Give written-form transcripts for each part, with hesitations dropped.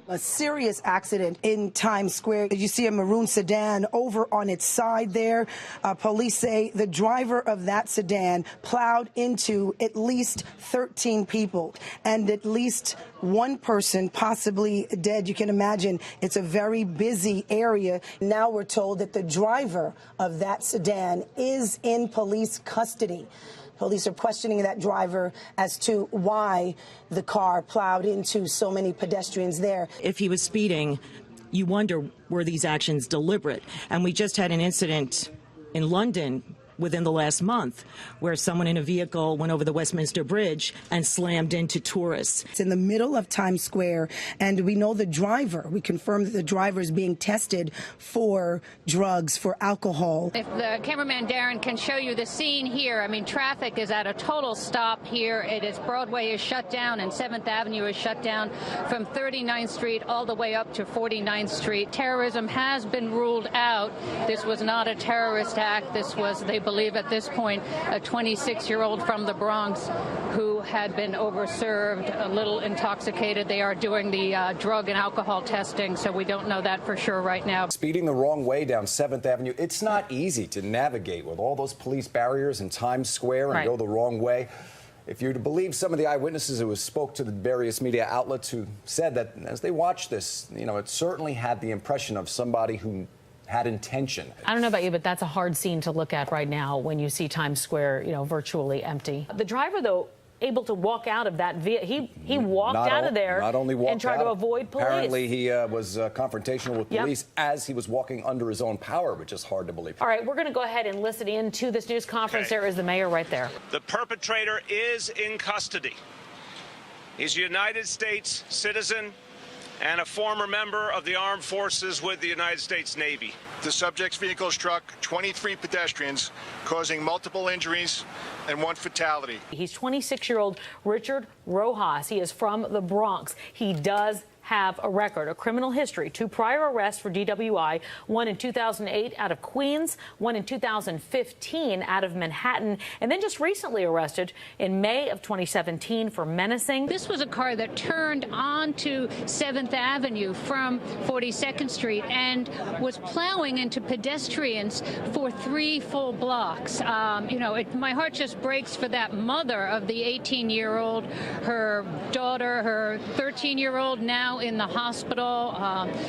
A serious accident in Times Square. You see a maroon sedan over on its side there. Police say the driver of that sedan plowed into at least 13 people and at least one person possibly dead. You can imagine it's a very busy area. Now we're told that the driver of that sedan is in police custody. Police are questioning that driver as to why the car plowed into so many pedestrians there. If he was speeding, you wonder, were these actions deliberate? And we just had an incident in London within the last month where someone in a vehicle went over the Westminster Bridge and slammed into tourists. It's in the middle of Times Square, and we know the driver. We confirmed that the driver is being tested for drugs, for alcohol. If the cameraman Darren can show you the scene here, I mean, traffic is at a total stop here. It is Broadway is shut down and 7th Avenue is shut down from 39th Street all the way up to 49th Street. Terrorism has been ruled out. This was not a terrorist act. This was, they believe at this point, a 26-year-old from the Bronx who had been overserved, a little intoxicated. They are doing the drug and alcohol testing, so we don't know that for sure right now. Speeding the wrong way down 7th Avenue, it's not easy to navigate with all those police barriers in Times Square and go the wrong way. If you're to believe some of the eyewitnesses who spoke to the various media outlets who said that as they watched this, you know, it certainly had the impression of somebody who had intention. I don't know about you, but that's a hard scene to look at right now when you see Times Square, you know, virtually empty. The driver, though, able to walk out of that vehicle. He walked out of there and tried to avoid police. Apparently, he was confrontational with police as he was walking under his own power, which is hard to believe. All right, we're going to go ahead and listen in to this news conference. There is the mayor right there. The perpetrator is in custody. He's a United States citizen and a former member of the armed forces with the United States Navy. The subject's vehicle struck 23 pedestrians, causing multiple injuries and one fatality. He's 26-year-old Richard Rojas. He is from the Bronx. He does have a record, a criminal history, 2 prior arrests for DWI, one in 2008 out of Queens, one in 2015 out of Manhattan, and then just recently arrested in May of 2017 for menacing. This was a car that turned onto 7th Avenue from 42nd Street and was plowing into pedestrians for 3 full blocks. You know, my heart just breaks for that mother of the 18-year-old, her daughter, her 13-year-old now in the hospital,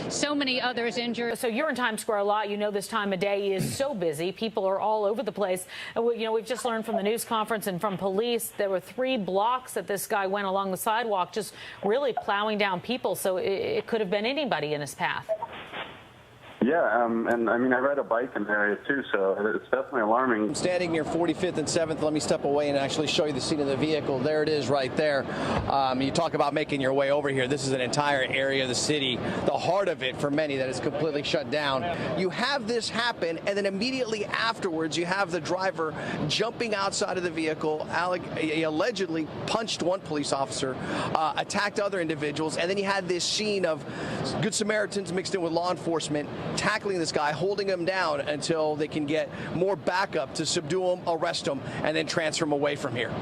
so many others injured. So you're in Times Square a lot. You know this time of day is so busy. People are all over the place. And you know, we've just learned from the news conference and from police there were 3 blocks that this guy went along the sidewalk, just really plowing down people. So it could have been anybody in his path. Yeah, and I mean, I ride a bike in the area too, so it's definitely alarming. I'm standing near 45th and 7th. Let me step away and actually show you the scene of the vehicle. There it is right there. You talk about making your way over here. This is an entire area of the city, the heart of it for many, that is completely shut down. You have this happen, and then immediately afterwards, you have the driver jumping outside of the vehicle. He allegedly punched one police officer, attacked other individuals, and then you had this scene of Good Samaritans mixed in with law enforcement tackling this guy, holding him down until they can get more backup to subdue him, arrest him, and then transfer him away from here.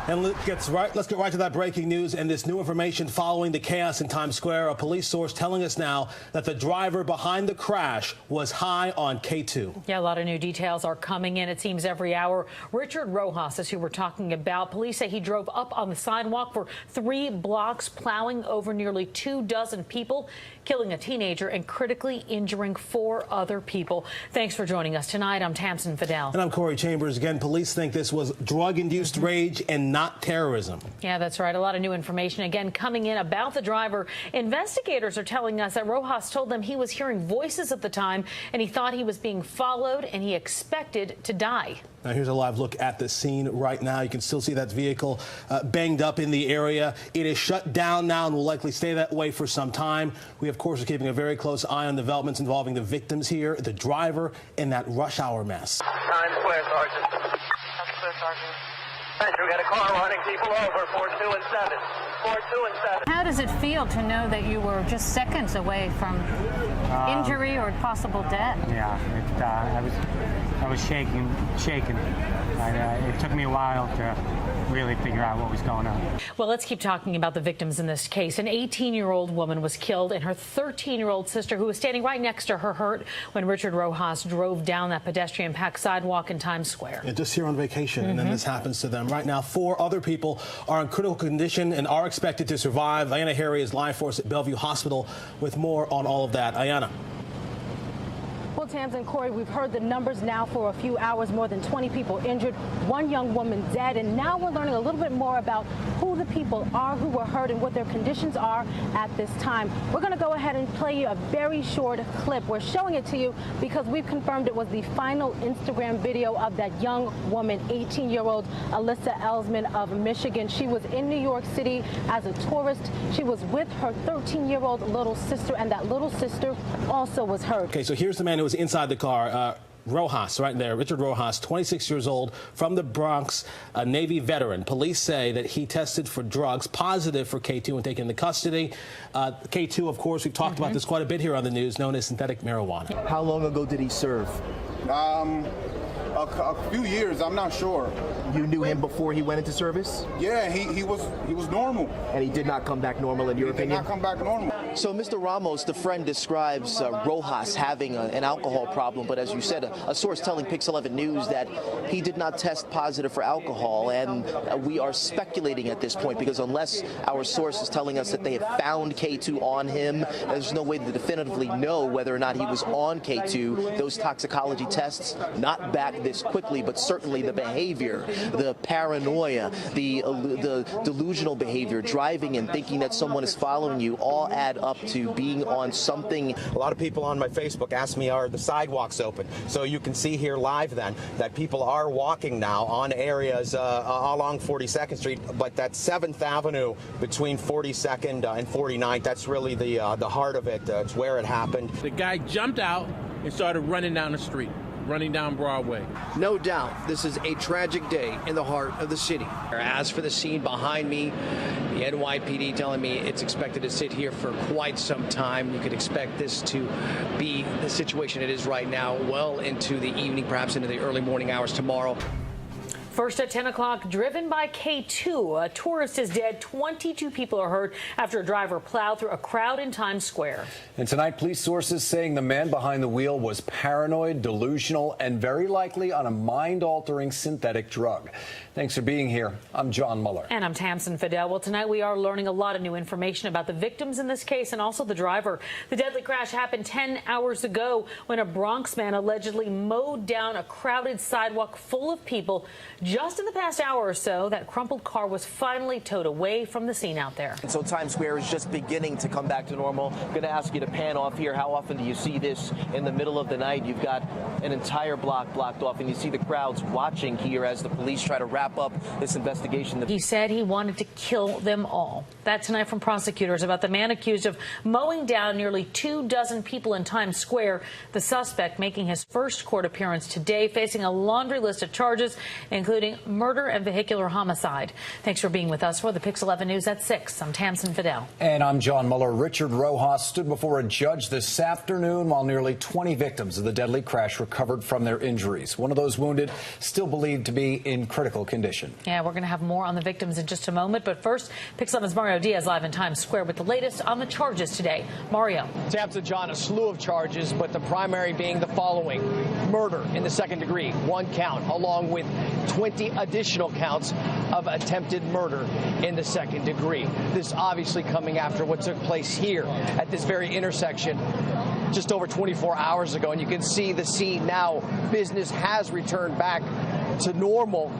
And let's get right to that breaking news and this new information following the chaos in Times Square. A police source telling us now that the driver behind the crash was high on K2. Yeah, a lot of new details are coming in, it seems, every hour. Richard Rojas is who we're talking about. Police say he drove up on the sidewalk for 3 blocks, plowing over nearly 24 people, killing a teenager and critically injuring 4 other people. Thanks for joining us tonight. I'm Tamsin Fidel. And I'm Corey Chambers. Again, police think this was drug-induced rage and not terrorism. Yeah, that's right. A lot of new information again coming in about the driver. Investigators are telling us that Rojas told them he was hearing voices at the time and he thought he was being followed and he expected to die. Now here's a live look at the scene right now. You can still see that vehicle banged up in the area. It is shut down now and will likely stay that way for some time. We, of course, are keeping a very close eye on developments involving the victims here, the driver, and that rush hour mess. Times Square, Sergeant. Times Square, Sergeant. We got a car running people over, 42 and 7. 42 and 7. How does it feel to know that you were just seconds away from injury or possible death? Yeah, I was shaking. It took me a while to really figure out what was going on. Well, let's keep talking about the victims in this case. An 18-year-old woman was killed, and her 13-year-old sister, who was standing right next to her, hurt when Richard Rojas drove down that pedestrian-packed sidewalk in Times Square. Yeah, just here on vacation, and then this happens to them. Right now, 4 other people are in critical condition and are expected to survive. Ayanna Harry is live for us at Bellevue Hospital with more on all of that. Ayanna. Well, Tams and Corey, we've heard the numbers now for a few hours. More than 20 people injured, 1 young woman dead, and now we're learning a little bit more about who the people are who were hurt and what their conditions are at this time. We're going to go ahead and play you a very short clip. We're showing it to you because we've confirmed it was the final Instagram video of that young woman, 18-year-old Alyssa Ellsman of Michigan. She was in New York City as a tourist. She was with her 13-year-old little sister, and that little sister also was hurt. Okay, so here's the man who was inside the car, Rojas, right there, Richard Rojas, 26 years old, from the Bronx, a Navy veteran. Police say that he tested for drugs, positive for K2, and taken into custody. K2, of course, we've talked about this quite a bit here on the news, known as synthetic marijuana. How long ago did he serve? A few years, I'm not sure. You knew him before he went into service? Yeah, he was normal. And he did not come back normal, in your opinion? He did not come back normal. So, Mr. Ramos, the friend describes Rojas having an alcohol problem, but as you said, a source telling Pix 11 News that he did not test positive for alcohol, and we are speculating at this point because unless our source is telling us that they have found K2 on him, there's no way to definitively know whether or not he was on K2. Those toxicology tests not back this quickly, but certainly the behavior, the paranoia, the delusional behavior, driving and thinking that someone is following you, all add up to being on something. A lot of people on my Facebook ask me, are the sidewalks open? So you can see here live then that people are walking now on areas along 42nd Street, but that 7th Avenue between 42nd and 49th, that's really the heart of it. It's where it happened. The guy jumped out and started running down the street, running down Broadway. No doubt, this is a tragic day in the heart of the city. As for the scene behind me, the NYPD telling me it's expected to sit here for quite some time. You could expect this to be the situation it is right now, well into the evening, perhaps into the early morning hours tomorrow. First at 10 o'clock, driven by K2. A tourist is dead. 22 people are hurt after a driver plowed through a crowd in Times Square. And tonight, police sources saying the man behind the wheel was paranoid, delusional, and very likely on a mind-altering synthetic drug. Thanks for being here. I'm John Muller. And I'm Tamsin Fidel. Well, tonight we are learning a lot of new information about the victims in this case and also the driver. The deadly crash happened 10 hours ago when a Bronx man allegedly mowed down a crowded sidewalk full of people. Just in the past hour or so, that crumpled car was finally towed away from the scene out there. And so Times Square is just beginning to come back to normal. I'm going to ask you to pan off here. How often do you see this in the middle of the night? You've got an entire block blocked off, and you see the crowds watching here as the police try to wrap up this investigation. He said he wanted to kill them all. That tonight from prosecutors about the man accused of mowing down nearly 24 people in Times Square. The suspect making his first court appearance today, facing a laundry list of charges, including murder and vehicular homicide. Thanks for being with us for the Pix 11 News at 6. I'm Tamsin Fidel. And I'm John Muller. Richard Rojas stood before a judge this afternoon while nearly 20 victims of the deadly crash recovered from their injuries. One of those wounded still believed to be in critical condition. Yeah, we're going to have more on the victims in just a moment. But first, Pix 11's Mario Diaz live in Times Square with the latest on the charges today. Mario. Tamsin, John, a slew of charges, but the primary being the following. Murder in the second degree, 1 count, along with 20 additional counts of attempted murder in the second degree. This obviously coming after what took place here at this very intersection just over 24 hours ago. And you can see the scene now. Business has returned back to normal.